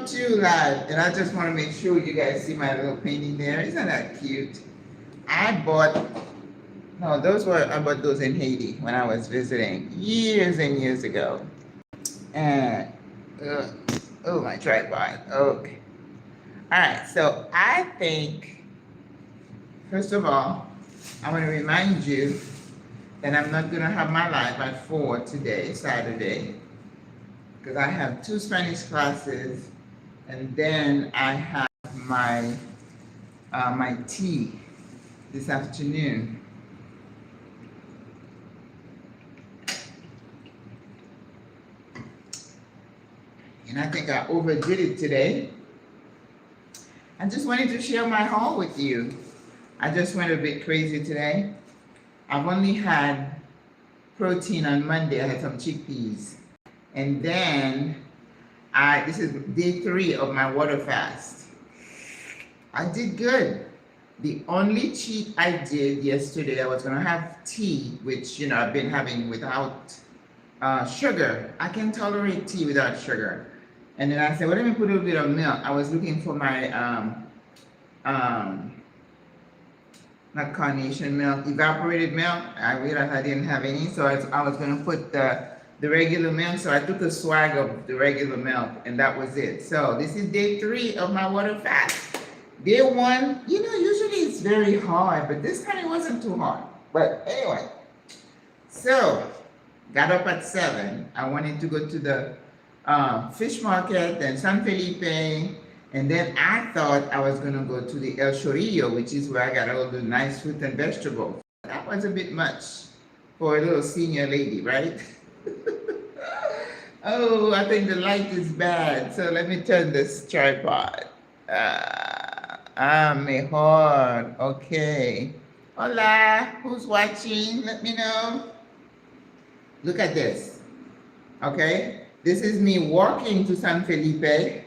too live, and I just want to make sure you guys see my little painting there. Isn't that cute? I bought, no, I bought those in Haiti when I was visiting years and years ago. And, oh, my tripod. Okay. All right, so I think, first of all, I want to remind you that I'm not going to have my live at 4 today, Saturday, because I have 2 Spanish classes, and then I have my my tea this afternoon. And I think I overdid it today. I just wanted to share my haul with you. I just went a bit crazy today. I've only had protein on Monday. I had some chickpeas. And then this is day 3 of my water fast. I did good. The only cheat I did yesterday, I was gonna have tea, which, you know, I've been having without sugar. I can tolerate tea without sugar. And then I said, well, let me put a little bit of milk. I was looking for my, not carnation milk, evaporated milk. I realized I didn't have any, so I was gonna put the regular milk. So I took a swag of the regular milk, and that was it. So this is day 3 of my water fast. Day 1, you know, usually it's very hard, but this time it wasn't too hard. But anyway, so got up at 7. I wanted to go to the fish market, then San Felipe, and then I thought I was gonna go to the El Chorillo, which is where I got all the nice fruit and vegetables. That was a bit much for a little senior lady, right? Oh, I think the light is bad, so let me turn this tripod. Mejor, okay. Hola, who's watching? Let me know. Look at this, okay? This is me walking to San Felipe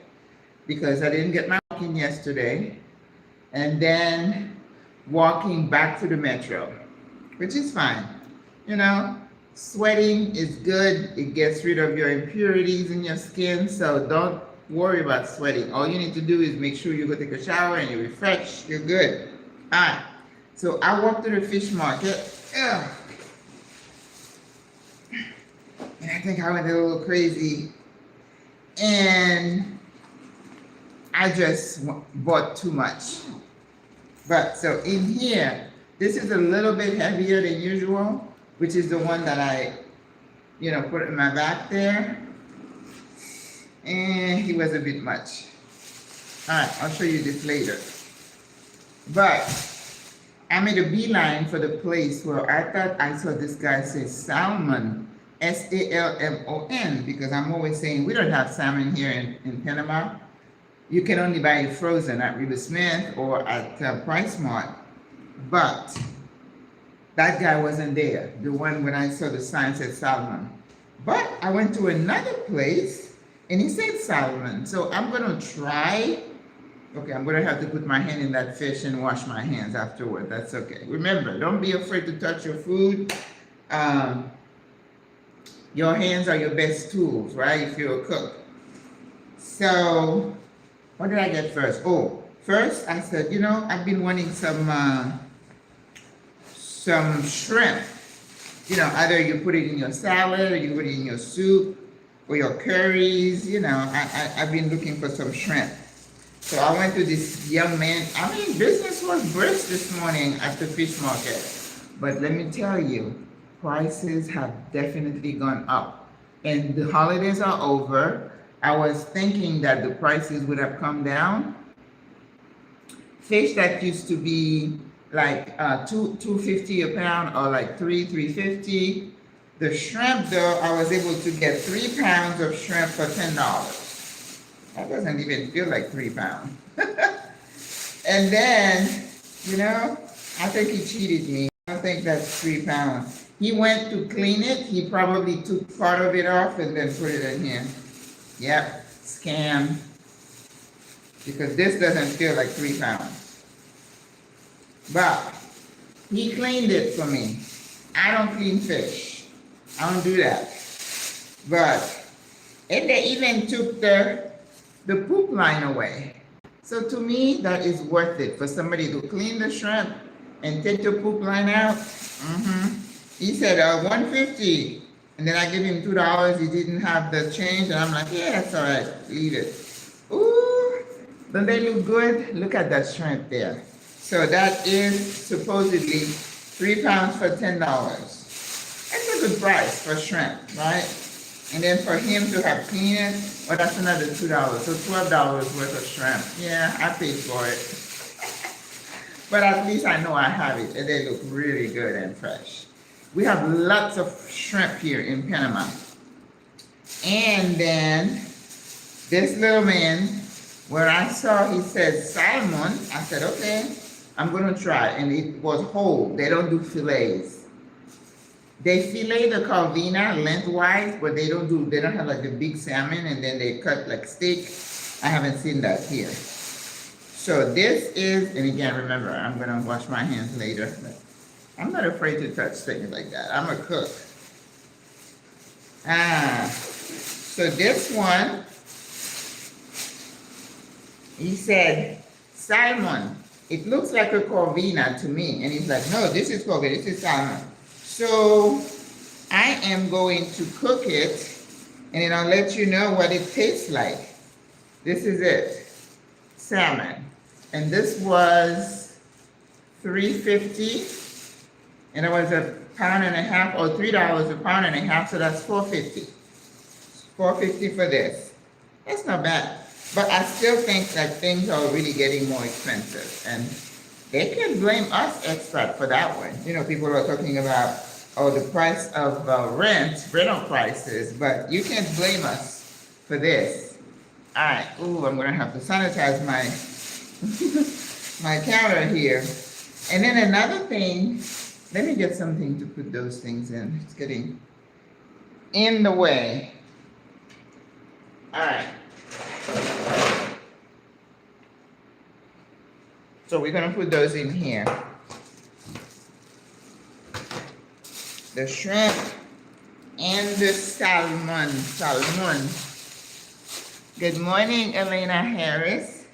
because I didn't get my walking yesterday, and then walking back to the metro, which is fine. You know, sweating is good. It gets rid of your impurities in your skin, so don't worry about sweating. All you need to do is make sure you go take a shower and you refresh. You're good. All right. So I walked to the fish market. Ugh. And I think I went a little crazy. And I just bought too much. But so in here, this is a little bit heavier than usual, which is the one that I, you know, put in my back there. And he was a bit much. All right, I'll show you this later. But I made a beeline for the place where I thought I saw this guy say salmon, S-A-L-M-O-N, because I'm always saying we don't have salmon here in Panama. You can only buy it frozen at River Smith or at Price Mart. But that guy wasn't there. The one when I saw the sign said salmon. But I went to another place and he said salmon. So I'm gonna try. Okay, I'm gonna have to put my hand in that fish and wash my hands afterward. That's okay. Remember, don't be afraid to touch your food. Your hands are your best tools, right? If you're a cook. So, what did I get first? Oh, first I said, you know, I've been wanting some shrimp. You know, either you put it in your salad or you put it in your soup or your curries. You know, I've been looking for some shrimp. So I went to this young man. I mean, business was brisk this morning at the fish market. But let me tell you, prices have definitely gone up. And the holidays are over. I was thinking that the prices would have come down. Fish that used to be like $2.50 a pound or like $3.50. The shrimp though, I was able to get 3 pounds of shrimp for $10. That doesn't even feel like 3 pounds. And then, you know, I think he cheated me. I don't think that's 3 pounds. He went to clean it. He probably took part of it off and then put it in here. Yep, scam. Because this doesn't feel like 3 pounds. But he cleaned it for me. I don't clean fish. I don't do that. But, and they even took the the poop line away. So to me, that is worth it for somebody to clean the shrimp and take the poop line out. He said 150, and then I give him $2. He didn't have the change, and I'm like, yeah, that's all right, eat it. Ooh, don't they look good? Look at that shrimp there. So that is supposedly 3 pounds for $10. That's a good price for shrimp, right? And then for him to have cleaned it, well, that's another $2. So $12 worth of shrimp. Yeah, I paid for it. But at least I know I have it, and they look really good and fresh. We have lots of shrimp here in Panama. And then this little man, where I saw he said salmon, I said, okay, I'm going to try. And it was whole. They don't do fillets. They fillet the corvina lengthwise, but they don't have like the big salmon and then they cut like steak. I haven't seen that here. So this is, and again, remember, I'm going to wash my hands later. But I'm not afraid to touch things like that. I'm a cook. So this one, he said, salmon. It looks like a corvina to me. And he's like, no, this is corvina, this is salmon. So I am going to cook it, and then I'll let you know what it tastes like. This is it, salmon. And this was $3.50, and it was a pound and a half, or $3 a pound and a half, so that's $4.50. $4.50 for this. That's not bad. But I still think that things are really getting more expensive, and they can blame us expat for that one. You know, people are talking about, oh, the price of rental prices, but you can't blame us for this. All right, ooh, I'm gonna have to sanitize my, my counter here. And then another thing, let me get something to put those things in. It's getting in the way. All right. So we're gonna put those in here. The shrimp and the salmon. Good morning, Elena Harris.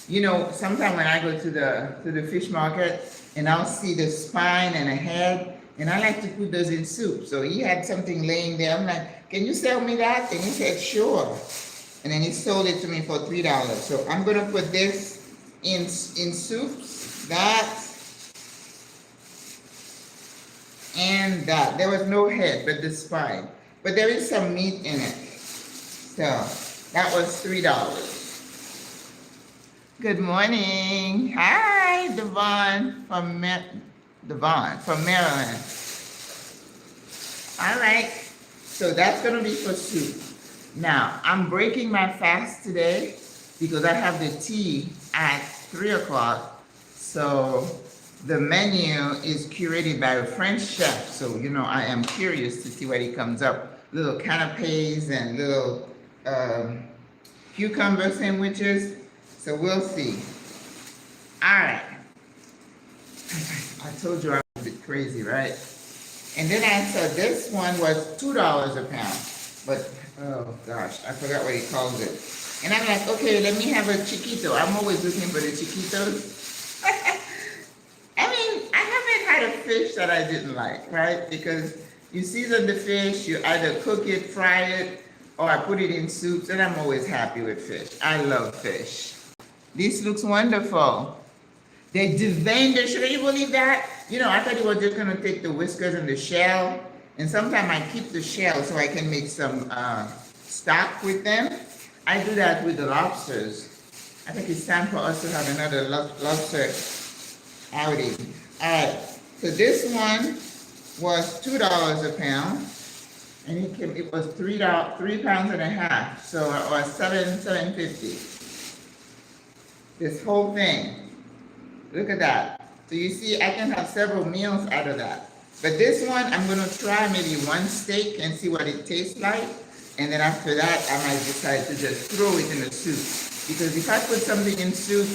You know, sometimes when I go to the fish market and I'll see the spine and a head, and I like to put those in soup. So he had something laying there. I'm like, can you sell me that? And he said, sure. And then he sold it to me for $3. So I'm gonna put this in soups, that, and that. There was no head, but the spine. But there is some meat in it. So that was $3. Good morning. Hi, Devon from Maryland. All right. So that's gonna be for soup. Now, I'm breaking my fast today because I have the tea at 3 o'clock. So the menu is curated by a French chef. So, you know, I am curious to see what he comes up. Little canapes and little cucumber sandwiches. So we'll see. All right. I told you I was a bit crazy, right? And then I said this one was $2 a pound. But, oh gosh, I forgot what he calls it. And I'm like, okay, let me have a chiquito. I'm always looking for the chiquitos. I mean, I haven't had a fish that I didn't like, right? Because you season the fish, you either cook it, fry it, or I put it in soups, and I'm always happy with fish. I love fish. This looks wonderful. They deveined the shrimp. Can you believe that? You know, I thought you were just gonna take the whiskers and the shell, and sometimes I keep the shell so I can make some stock with them. I do that with the lobsters. I think it's time for us to have another lobster outing. All right, so this one was $2 a pound, and it was 3 pounds and a half, so or $7.50. This whole thing. Look at that. So you see, I can have several meals out of that. But this one, I'm gonna try maybe one steak and see what it tastes like. And then after that, I might decide to just throw it in the soup. Because if I put something in soup,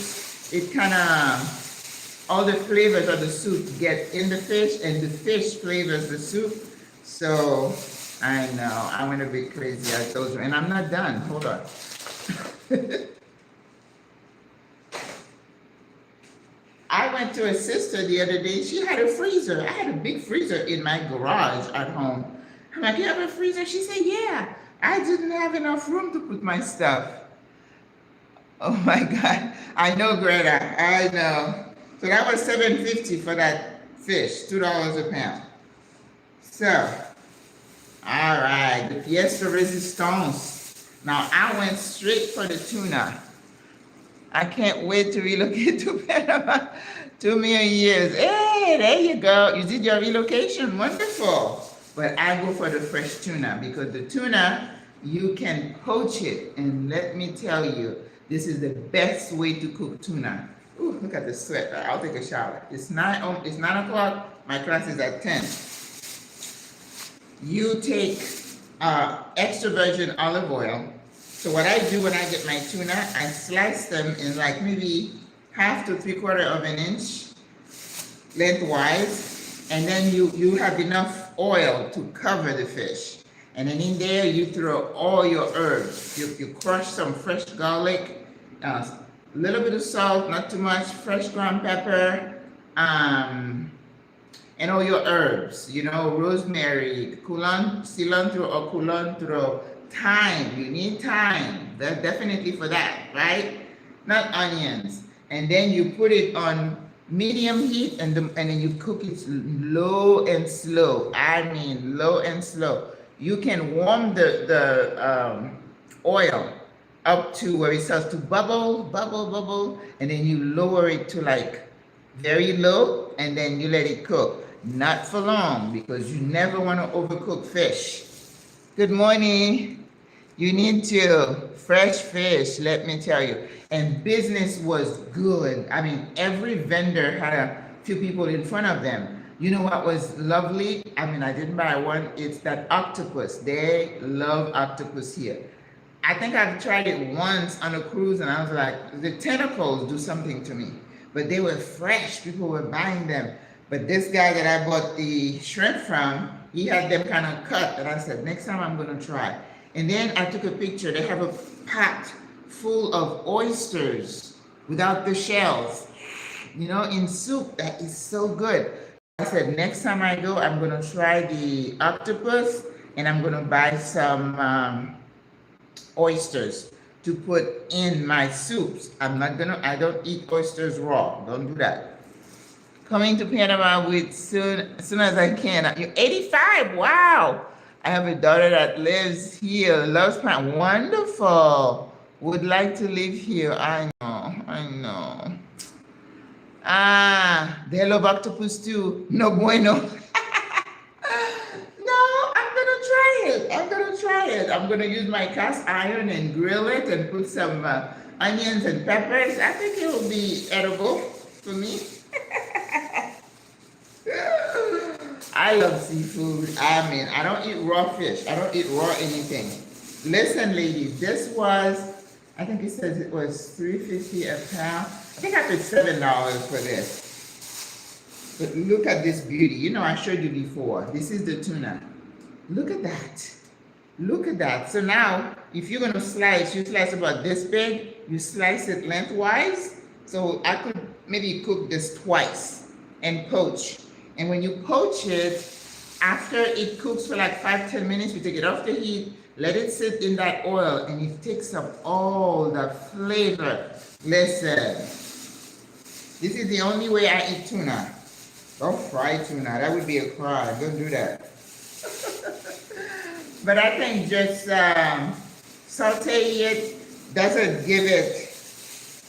it kind of, all the flavors of the soup get in the fish, and the fish flavors the soup. So, I know, I went a bit crazy, I told you. And I'm not done, hold on. I went to a sister the other day. She had a freezer. I had a big freezer in my garage at home. I'm like, you have a freezer? She said, yeah. I didn't have enough room to put my stuff. Oh my God. I know, Greta. I know. So that was $7.50 for that fish, $2 a pound. So, all right, the pièce de résistance. Now, I went straight for the tuna. I can't wait to relocate to Panama. 2 million years. Hey, there you go. You did your relocation. Wonderful. But I go for the fresh tuna because the tuna, you can poach it. And let me tell you, this is the best way to cook tuna. Ooh, look at the sweat. I'll take a shower. It's 9 o'clock. My class is at 10. You take extra virgin olive oil. So what I do when I get my tuna, I slice them in like maybe 1/2 to 3/4 of an inch lengthwise, and then you have enough oil to cover the fish. And then in there you throw all your herbs. You crush some fresh garlic, a little bit of salt, not too much, fresh ground pepper, and all your herbs, you know, rosemary, cilantro or culantro, thyme. You need thyme. That's definitely for that, right? Not onions. And then you put it on medium heat, and then you cook it low and slow. I mean, low and slow. You can warm the oil up to where it starts to bubble, and then you lower it to like very low, and then you let it cook. Not for long, because you never want to overcook fish. Good morning. You need to. Fresh fish, let me tell you. And business was good. I mean, every vendor had a few people in front of them. You know what was lovely? I mean, I didn't buy one. It's that octopus. They love octopus here. I think I've tried it once on a cruise, and I was like, the tentacles do something to me. But they were fresh. People were buying them. But this guy that I bought the shrimp from, he had them kind of cut. And I said, next time I'm going to try. And then I took a picture. They have a pot full of oysters without the shells, you know, in soup. That is so good. I said, next time I go, I'm going to try the octopus, and I'm going to buy some oysters to put in my soups. I don't eat oysters raw. Don't do that. Coming to Panama with as soon as I can. You're 85, wow. I have a daughter that lives here, loves Panama. Wonderful. Would like to live here. I know. They love octopus too. No bueno. No, I'm gonna try it. I'm gonna use my cast iron and grill it and put some onions and peppers. I think it will be edible for me. I love seafood. I mean, I don't eat raw fish. I don't eat raw anything. Listen, ladies, this was, I think it says it was $3.50 a pound. I think I paid $7 for this. But look at this beauty. You know, I showed you before. This is the tuna. Look at that. Look at that. So now, if you're going to slice, you slice about this big. You slice it lengthwise. So I could maybe cook this twice and poach. And when you poach it, after it cooks for like 5-10 minutes, you take it off the heat, let it sit in that oil, and it takes up all the flavor. Listen, this is the only way I eat tuna. Don't fry tuna. That would be a crime. Don't do that. But I think just saute it doesn't give it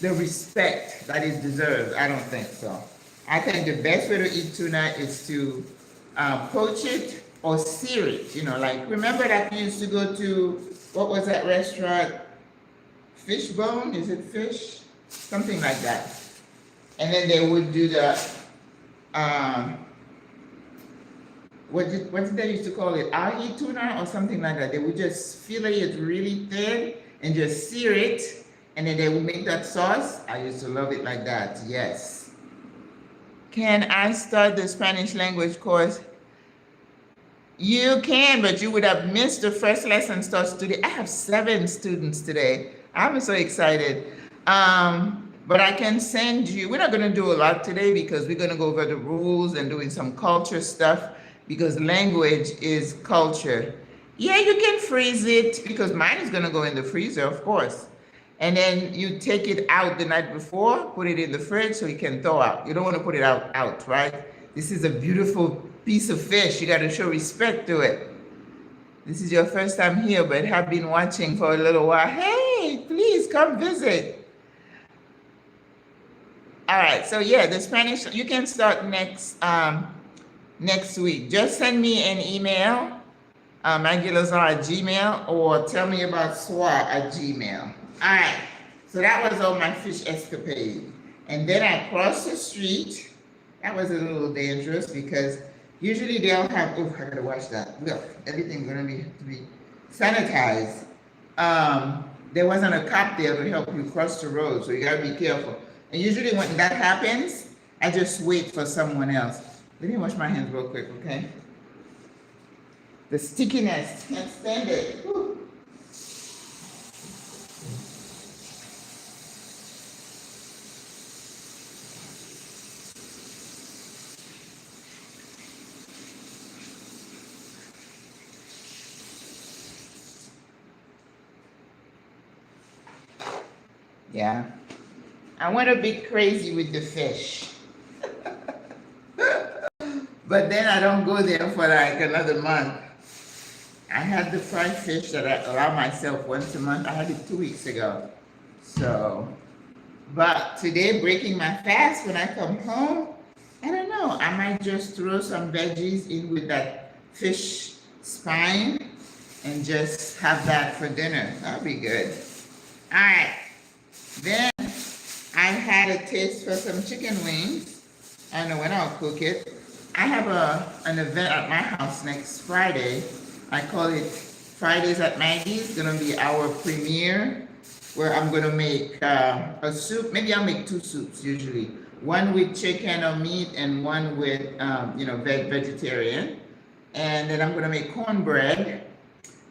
the respect that it deserves. I don't think so. I think the best way to eat tuna is to poach it or sear it. You know, like, remember that we used to go to, what was that restaurant? Fishbone? Is it fish? Something like that. And then they would do the, what did they used to call it? Ahi tuna or something like that. They would just fillet it really thin and just sear it. And then they would make that sauce. I used to love it like that, yes. Can I start the Spanish language course? You can, but you would have missed the first lesson starts today. I have 7 students today. I'm so excited. But I can send you, we're not going to do a lot today because we're going to go over the rules and doing some culture stuff because language is culture. Yeah, you can freeze it because mine is going to go in the freezer, of course. And then you take it out the night before, put it in the fridge so you can thaw out. You don't want to put it out, right? This is a beautiful piece of fish. You got to show respect to it. This is your first time here, but have been watching for a little while. Hey, please come visit. All right, so yeah, the Spanish, you can start next week. Just send me an email, Magulazar@gmail, or tell me about SWRA@gmail. All right, so that was all my fish escapade. And then I crossed the street. That was a little dangerous because usually they'll have, oh, I gotta watch that. Look, everything's gonna be sanitized. There wasn't a cop there to help you cross the road, so you gotta be careful. And usually when that happens, I just wait for someone else. Let me wash my hands real quick, okay? The stickiness, can't stand it. Whew. Yeah. I went a bit crazy with the fish. But then I don't go there for like another month. I had the fried fish that I allow myself once a month. I had it 2 weeks ago. So, but today, breaking my fast, when I come home, I don't know, I might just throw some veggies in with that fish spine and just have that for dinner. That'll be good. All right. Then I had a taste for some chicken wings. I don't know when I'll cook it. I have an event at my house next Friday. I call it Fridays at Maggie's. It's gonna be our premiere where I'm gonna make a soup. Maybe I'll make 2 soups usually. One with chicken or meat and one with, vegetarian. And then I'm gonna make cornbread.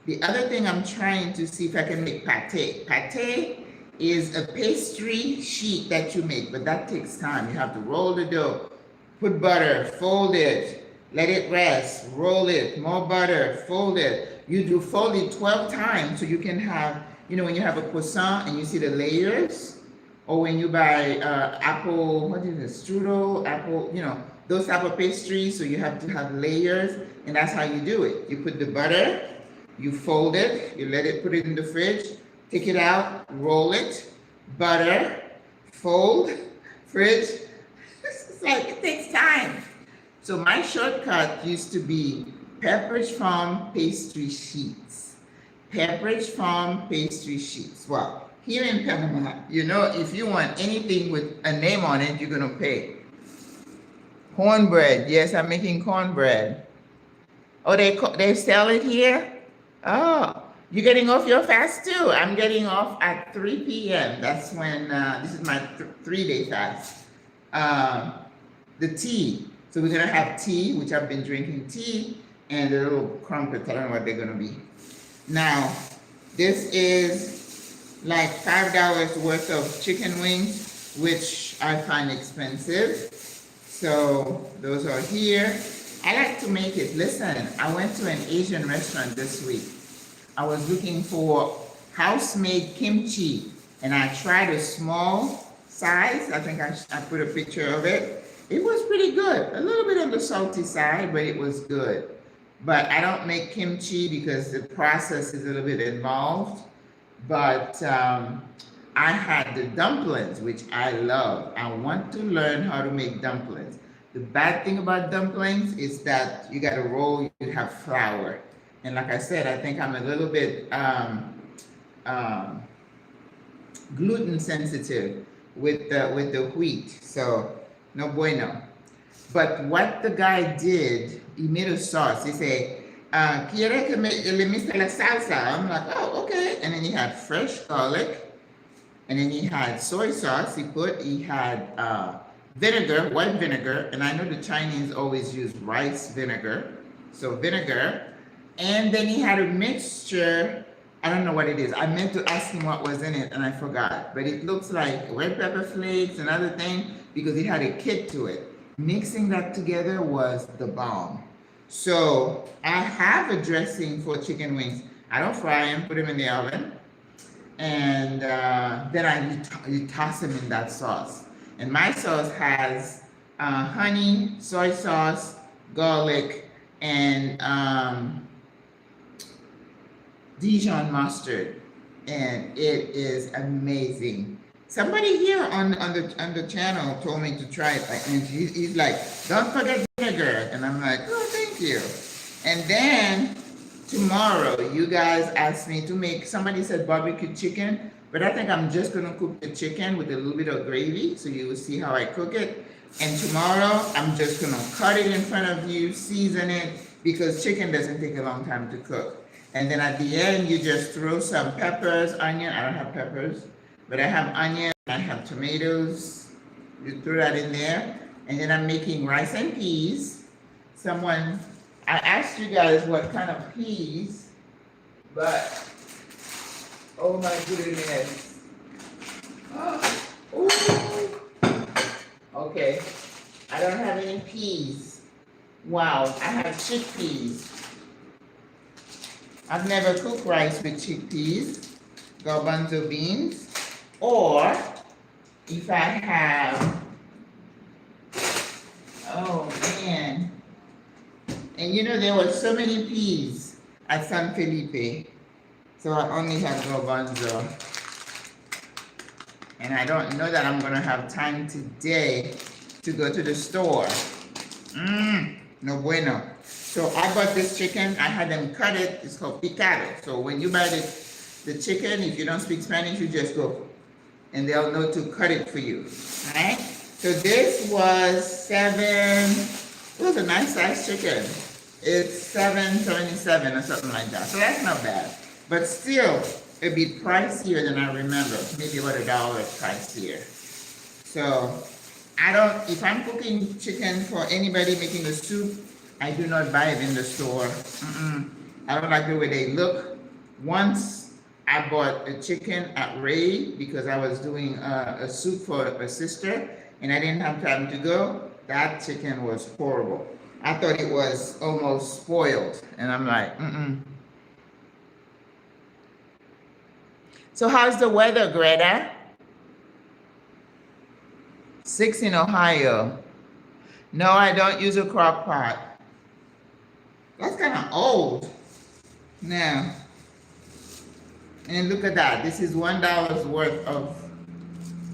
The other thing I'm trying to see if I can make pate. Pate is a pastry sheet that you make, but that takes time. You have to roll the dough, put butter, fold it, let it rest, roll it, more butter, fold it. You fold it 12 times so you can have, when you have a croissant and you see the layers, or when you buy apple, what is it, strudel, apple, those type of pastries, so you have to have layers, and that's how you do it. You put the butter, you fold it, you let it, put it in the fridge, take it out, roll it, butter, fold, fridge. It's like, it takes time. So my shortcut used to be Pepperidge Farm pastry sheets. Pepperidge Farm pastry sheets. Well, here in Panama, if you want anything with a name on it, you're gonna pay. Cornbread, yes, I'm making cornbread. Oh, they sell it here? Oh. You're getting off your fast too. I'm getting off at 3 p.m. That's when, this is my 3-day fast. The tea. So we're gonna have tea, which I've been drinking tea, and a little crumpets. I don't know what they're gonna be. Now, this is like $5 worth of chicken wings, which I find expensive. So those are here. I like to make it. Listen, I went to an Asian restaurant this week. I was looking for house-made kimchi, and I tried a small size. I think I put a picture of it. It was pretty good. A little bit on the salty side, but it was good. But I don't make kimchi because the process is a little bit involved. But I had the dumplings, which I love. I want to learn how to make dumplings. The bad thing about dumplings is that you got to roll, you have flour. And like I said, I think I'm a little bit gluten sensitive with the wheat, so no bueno. But what the guy did, he made a sauce. He said, "Quiere que le mezcle la salsa?" I'm like, "Oh, okay." And then he had fresh garlic, and then he had soy sauce. He had vinegar, white vinegar, and I know the Chinese always use rice vinegar, so vinegar. And then he had a mixture, I don't know what it is. I meant to ask him what was in it and I forgot. But it looks like red pepper flakes, another thing, because it had a kit to it. Mixing that together was the bomb. So I have a dressing for chicken wings. I don't fry them, put them in the oven. And then you toss them in that sauce. And my sauce has honey, soy sauce, garlic, and Dijon mustard, and it is amazing. Somebody here on the channel told me to try it, and he's like, "Don't forget vinegar," and I'm like, "Oh, thank you." And then tomorrow, you guys asked me to make. Somebody said barbecue chicken, but I think I'm just gonna cook the chicken with a little bit of gravy, so you will see how I cook it. And tomorrow, I'm just gonna cut it in front of you, season it, because chicken doesn't take a long time to cook. And then at the end, you just throw some peppers, onion. I don't have peppers, but I have onion, I have tomatoes. You throw that in there. And then I'm making rice and peas. I asked you guys what kind of peas, but, oh my goodness. Oh, okay, I don't have any peas. Wow, I have chickpeas. I've never cooked rice with chickpeas, garbanzo beans, or if I have, oh man. And you know, there were so many peas at San Felipe, so I only have garbanzo. And I don't know that I'm gonna have time today to go to the store. No bueno. So I bought this chicken, I had them cut it, it's called picado. So when you buy the chicken, if you don't speak Spanish, you just go, and they'll know to cut it for you, right? So this was it was a nice sized chicken. It's $7.77 or something like that, so that's not bad. But still, it'd be pricier than I remember, maybe about $1 pricier. So if I'm cooking chicken for anybody making a soup, I do not buy it in the store. I don't like the way they look. Once I bought a chicken at Ray because I was doing a soup for a sister and I didn't have time to go. That chicken was horrible. I thought it was almost spoiled. And I'm like, So how's the weather, Greta? 6 in Ohio. No, I don't use a crock pot. That's kind of old. Now, and look at that. This is $1 worth of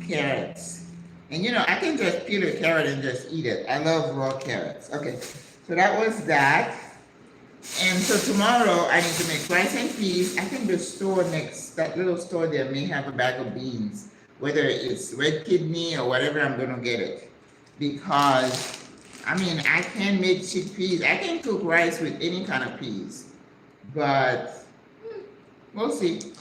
carrots. And you know, I can just peel a carrot and just eat it. I love raw carrots. Okay, so that was that. And so tomorrow I need to make rice and peas. I think the store that little store there may have a bag of beans. Whether it's red kidney or whatever, I'm gonna get it. Because I mean, I can make chickpeas. I can cook rice with any kind of peas, but we'll see.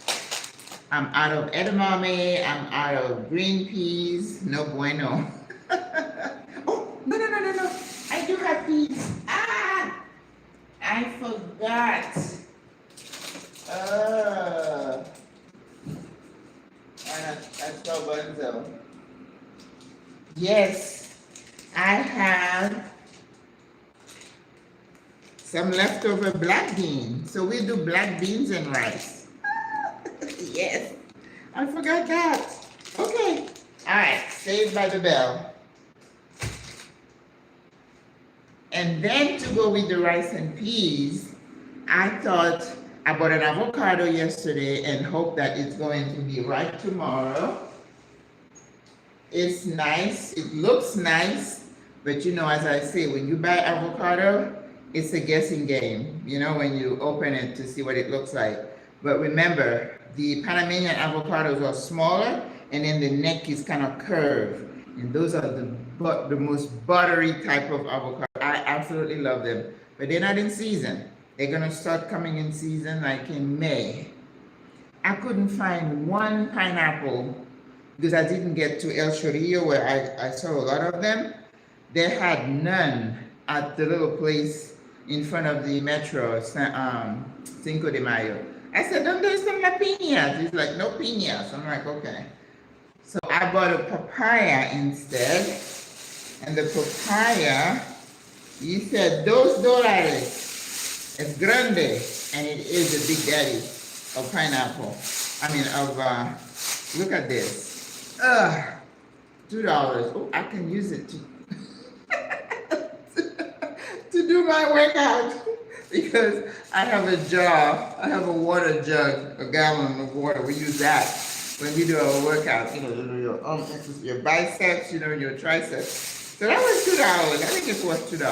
I'm out of edamame. I'm out of green peas. No bueno. Oh, no. I do have peas. I forgot. That's garbanzo. Yes. I have some leftover black beans. So we do black beans and rice. Yes, I forgot that. Okay, all right, Saved by the Bell. And then to go with the rice and peas, I thought I bought an avocado yesterday and hope that it's going to be ripe tomorrow. It's nice, it looks nice, but you know, as I say, when you buy avocado, it's a guessing game, you know, when you open it to see what it looks like. But remember, the Panamanian avocados are smaller, and then the neck is kind of curved. And those are the most buttery type of avocado. I absolutely love them, but they're not in season. They're gonna start coming in season like in May. I couldn't find one pineapple because I didn't get to El Chorillo where I saw a lot of them. They had none at the little place in front of the metro, Cinco de Mayo. I said, don't do some piñas. He's like, no piñas. I'm like, okay. So I bought a papaya instead. And the papaya, he said, $2 es grande. And it is the big daddy of pineapple. I mean, look at this. $2. Oh, I can use it to, to do my workout. Because I have a jar, I have a water jug, a gallon of water. We use that when we do our workout, your biceps, your triceps. So that was $2. I think it's worth $2,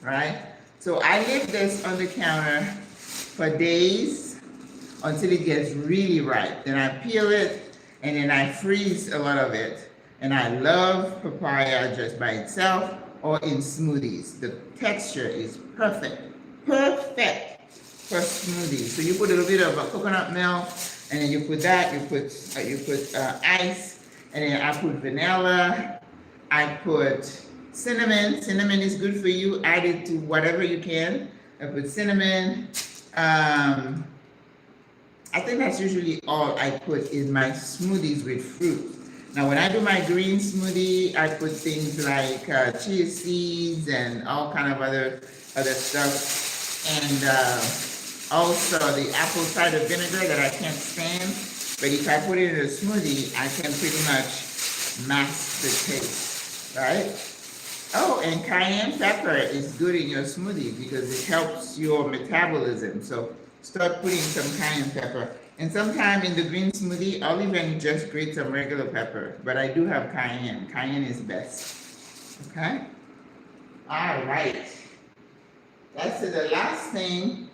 right? So I leave this on the counter for days until it gets really ripe. Then I peel it and then I freeze a lot of it. And I love papaya just by itself or in smoothies. The texture is perfect for smoothies. So you put a little bit of coconut milk, and then you put that. You put ice, and then I put vanilla. I put cinnamon. Cinnamon is good for you. Add it to whatever you can. I put cinnamon. I think that's usually all I put in my smoothies with fruit. Now, when I do my green smoothie, I put things like chia seeds and all kind of other stuff. And also the apple cider vinegar that I can't stand. But if I put it in a smoothie, I can pretty much mask the taste, right? Oh, and cayenne pepper is good in your smoothie because it helps your metabolism. So start putting some cayenne pepper. And sometime in the green smoothie, I'll even just grate some regular pepper. But I do have cayenne. Cayenne is best. Okay? All right. That's the last thing.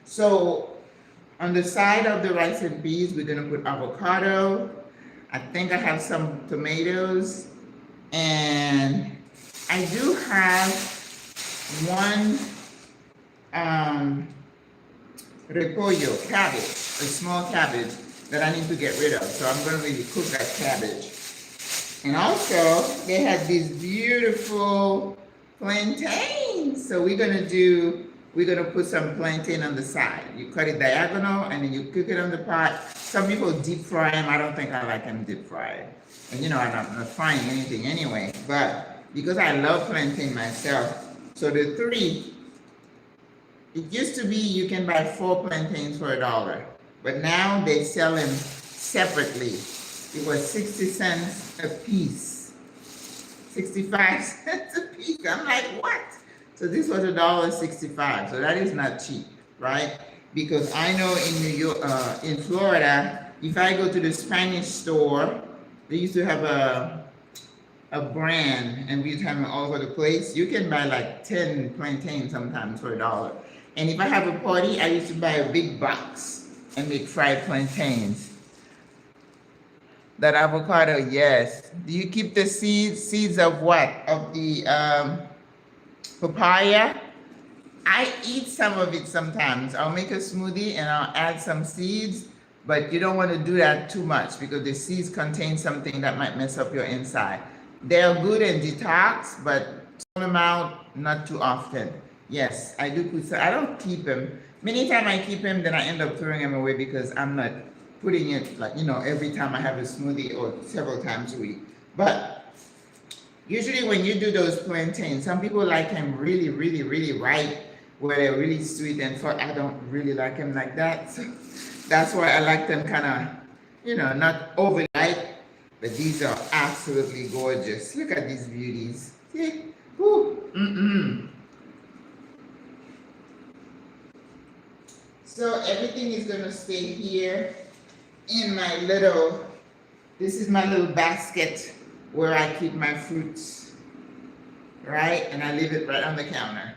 So on the side of the rice and peas, we're going to put avocado. I think I have some tomatoes. And I do have one repollo, cabbage, a small cabbage that I need to get rid of. So I'm going to really cook that cabbage. And also, they had these beautiful plantains. So we're going to put some plantain on the side. You cut it diagonal and then you cook it on the pot. Some people deep fry them. I don't think I like them deep fried. And I'm not frying anything anyway. But because I love plantain myself, so the three, it used to be you can buy 4 plantains for $1, but now they sell them separately. It was 60 cents a piece, 65 cents a piece. I'm like, what? So this was $1.65. So that is not cheap, right? Because I know in New York, in Florida, if I go to the Spanish store, they used to have a brand, and we used to have them all over the place. You can buy like 10 plantains sometimes for $1. And if I have a party, I used to buy a big box and make fried plantains. That avocado, yes. Do you keep the seeds? Seeds of what? Of the papaya? I eat some of it sometimes. I'll make a smoothie and I'll add some seeds, but you don't want to do that too much because the seeds contain something that might mess up your inside. They're good and detox, but small amount, not too often. Yes, I do put some. I don't keep them. Many times I keep them, then I end up throwing them away because I'm not putting it like, every time I have a smoothie or several times a week. But usually when you do those plantains, some people like them really, really, really ripe, where they're really sweet, and I don't really like them like that. So that's why I like them kind of, not overly ripe, but these are absolutely gorgeous. Look at these beauties. See? Woo. So everything is going to stay here in my this is my little basket where I keep my fruits, right? And I leave it right on the counter.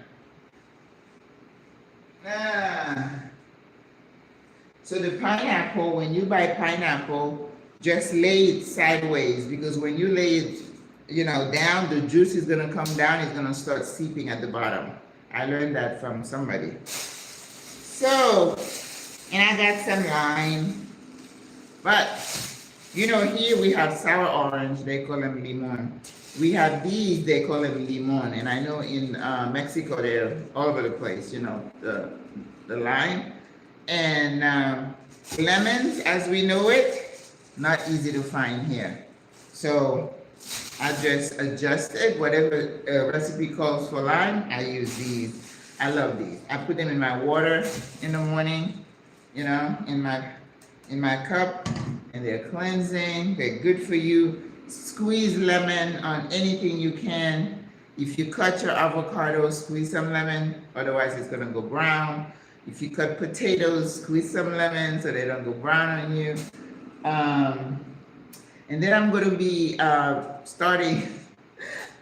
So the pineapple, when you buy pineapple, just lay it sideways, because when you lay it, down, the juice is going to come down, it's going to start seeping at the bottom. I learned that from somebody. So, and I got some lime. But, here we have sour orange, they call them limon. We have these, they call them limon. And I know in Mexico, they're all over the place, the lime. And lemons, as we know it, not easy to find here. So I just adjusted whatever recipe calls for lime. I use these. I love these. I put them in my water in the morning, you know, in my cup, and they're cleansing. They're good for you. Squeeze lemon on anything you can. If you cut your avocado, squeeze some lemon, otherwise it's gonna go brown. If you cut potatoes, squeeze some lemon so they don't go brown on you. And then I'm gonna be starting,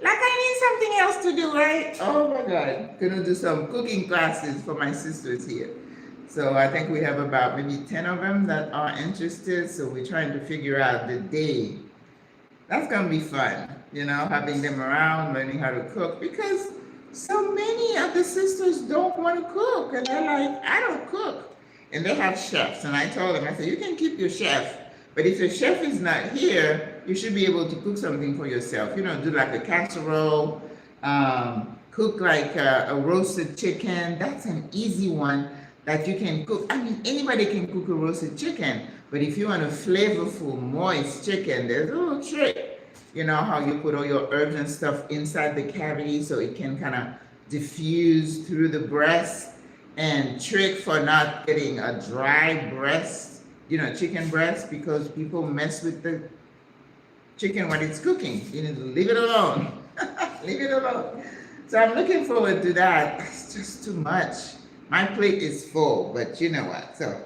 like I need something else to do, right? Oh my God, gonna do some cooking classes for my sisters here. So I think we have about maybe 10 of them that are interested. So we're trying to figure out the day. That's gonna be fun, you know, having them around, learning how to cook, because so many of the sisters don't want to cook, and they're like, I don't cook. And they have chefs, and I told them, I said, you can keep your chef, but if your chef is not here, you should be able to cook something for yourself. You know, do like a casserole, cook like a roasted chicken. That's an easy one that you can cook. I mean, anybody can cook a roasted chicken, but if you want a flavorful, moist chicken, there's a little trick. You know how you put all your herbs and stuff inside the cavity so it can kind of diffuse through the breast, and trick for not getting a dry breast, you know, chicken breast, because people mess with the chicken when it's cooking. You need to leave it alone. Leave it alone. So I'm looking forward to that. It's just too much. My plate is full, but you know what? So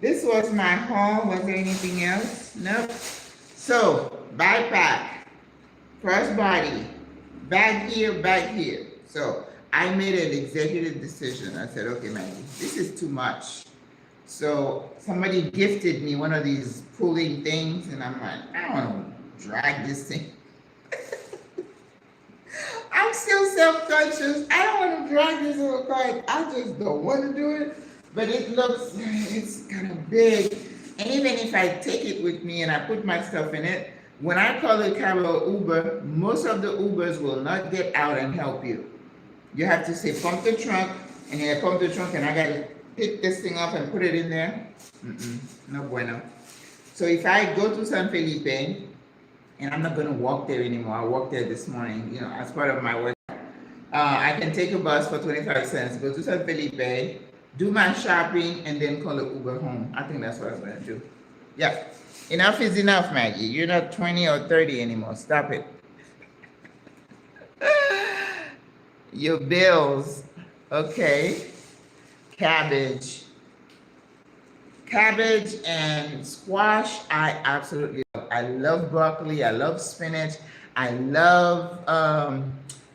this was my haul. Was there anything else? Nope. So backpack, crossbody, bag here. So I made an executive decision. I said, okay, Maggie, this is too much. So somebody gifted me one of these pulling things, and I'm like, I don't want to drag this thing. I'm still self-conscious. I don't want to drag this little cart. I just don't want to do it. But it looks, it's kind of big. And even if I take it with me and I put my stuff in it, when I call a cab or Uber, most of the Ubers will not get out and help you. You have to say, pump the trunk, and then I pump the trunk, and I got to pick this thing up and put it in there. No bueno. So if I go to San Felipe, and I'm not going to walk there anymore. I walked there this morning, you know, as part of my work. I can take a bus for 25 cents, go to San Felipe, do my shopping, and then call an Uber home. I think that's what I'm going to do. Yeah. Enough is enough, Maggie. You're not 20 or 30 anymore. Stop it. Your bills. Okay. Cabbage and squash, I absolutely love. I love broccoli. I love spinach. I love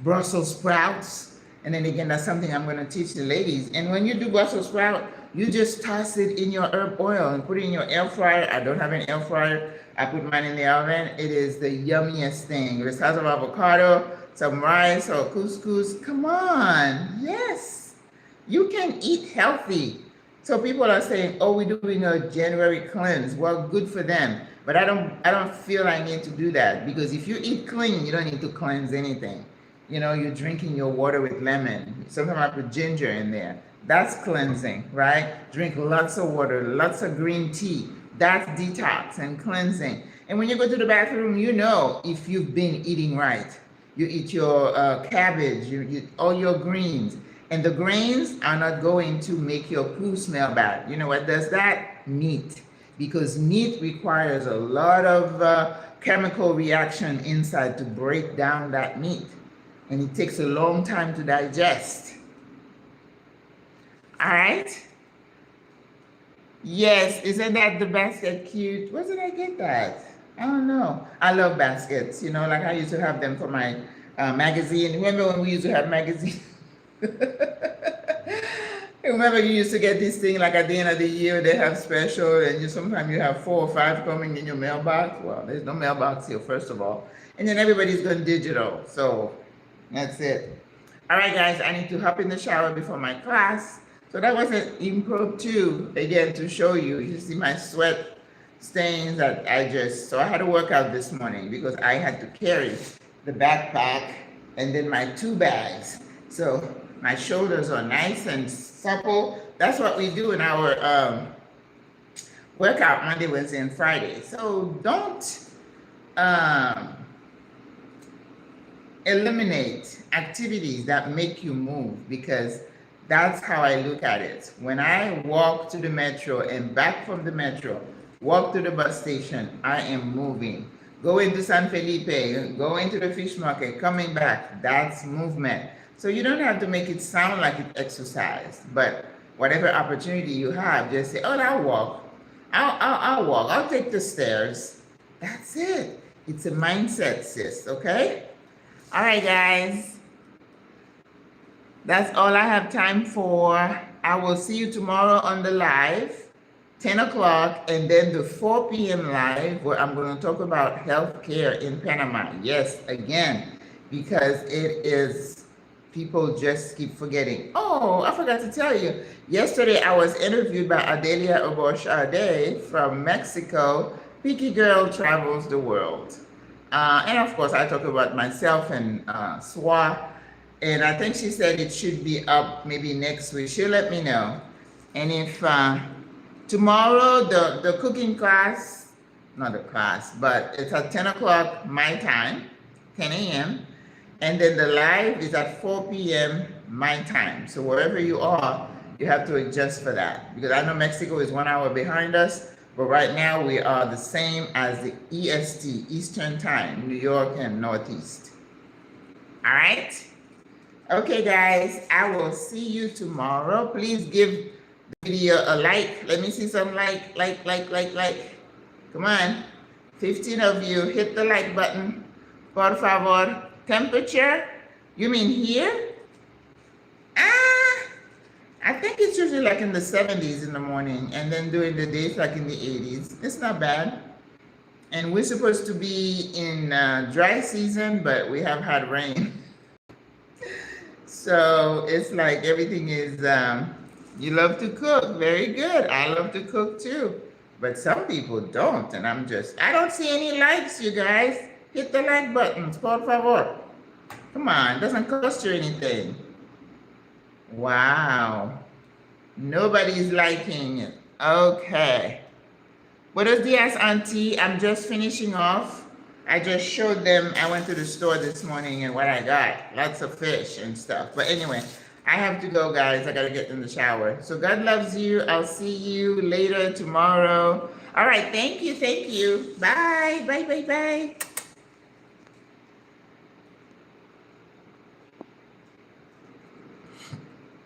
Brussels sprouts. And then again, that's something I'm going to teach the ladies. And when you do Brussels sprout, you just toss it in your herb oil and put it in your air fryer. I don't have an air fryer. I put mine in the oven. It is the yummiest thing. The size of avocado, some rice or couscous. Come on. Yes. You can eat healthy. So people are saying, oh, we're doing a January cleanse. Well, good for them. But I don't feel I need to do that, because if you eat clean, you don't need to cleanse anything. You know, you're drinking your water with lemon. Sometimes I put ginger in there. That's cleansing, right? Drink lots of water, lots of green tea. That's detox and cleansing. And when you go to the bathroom, you know if you've been eating right. You eat your cabbage, you eat all your greens. And the grains are not going to make your poo smell bad. You know what does that? Meat. Because meat requires a lot of chemical reaction inside to break down that meat. And it takes a long time to digest. All right? Yes, isn't that the basket cute? Where did I get that? I don't know. I love baskets. You know, like I used to have them for my magazine. Remember when we used to have magazines? Remember you used to get this thing like at the end of the year they have special, and sometimes you have 4 or 5 coming in your mailbox. Well, there's no mailbox here, first of all. And then everybody's going digital. So that's it. All right, guys, I need to hop in the shower before my class. So that was an improv too, again, to show you. You see my sweat stains that so I had to work out this morning because I had to carry the backpack and then my 2 bags. So my shoulders are nice and supple, that's what we do in our workout Monday, Wednesday, and Friday. So don't eliminate activities that make you move, because that's how I look at it. When I walk to the metro and back from the metro, walk to the bus station, I am moving. Going to San Felipe, going to the fish market, coming back, that's movement. So you don't have to make it sound like it's exercise, but whatever opportunity you have, just say, oh, I'll walk. I'll walk. I'll take the stairs. That's it. It's a mindset, sis, okay? All right, guys. That's all I have time for. I will see you tomorrow on the live, 10 o'clock, and then the 4 p.m. live, where I'm going to talk about healthcare in Panama. Yes, again, because it is, people just keep forgetting. Oh, I forgot to tell you. Yesterday, I was interviewed by Abroad-SWRA from Mexico. Picky Girl Travels the World. And of course, I talk about myself and SWA. And I think she said it should be up maybe next week. She'll let me know. And if tomorrow, the cooking class, not a class, but it's at 10 o'clock my time, 10 a.m. And then the live is at 4 p.m. my time. So wherever you are, you have to adjust for that. Because I know Mexico is 1 hour behind us, but right now we are the same as the EST, Eastern Time, New York and Northeast. All right? Okay, guys, I will see you tomorrow. Please give the video a like. Let me see some like. Come on. 15 of you, hit the like button. Por favor. Temperature? You mean here? I think it's usually like in the 70s in the morning, and then during the day it's like in the 80s. It's not bad. And we're supposed to be in dry season, but we have had rain. So it's like everything is, you love to cook. Very good. I love to cook too. But some people don't, and I don't see any likes, you guys. Hit the like buttons, por favor. Come on, it doesn't cost you anything. Wow. Nobody's liking it. Okay. Buenos dias, Auntie. I'm just finishing off. I just showed them, I went to the store this morning and what I got. Lots of fish and stuff. But anyway, I have to go, guys. I got to get in the shower. So God loves you. I'll see you later tomorrow. All right. Thank you. Thank you. Bye. Bye, bye, bye.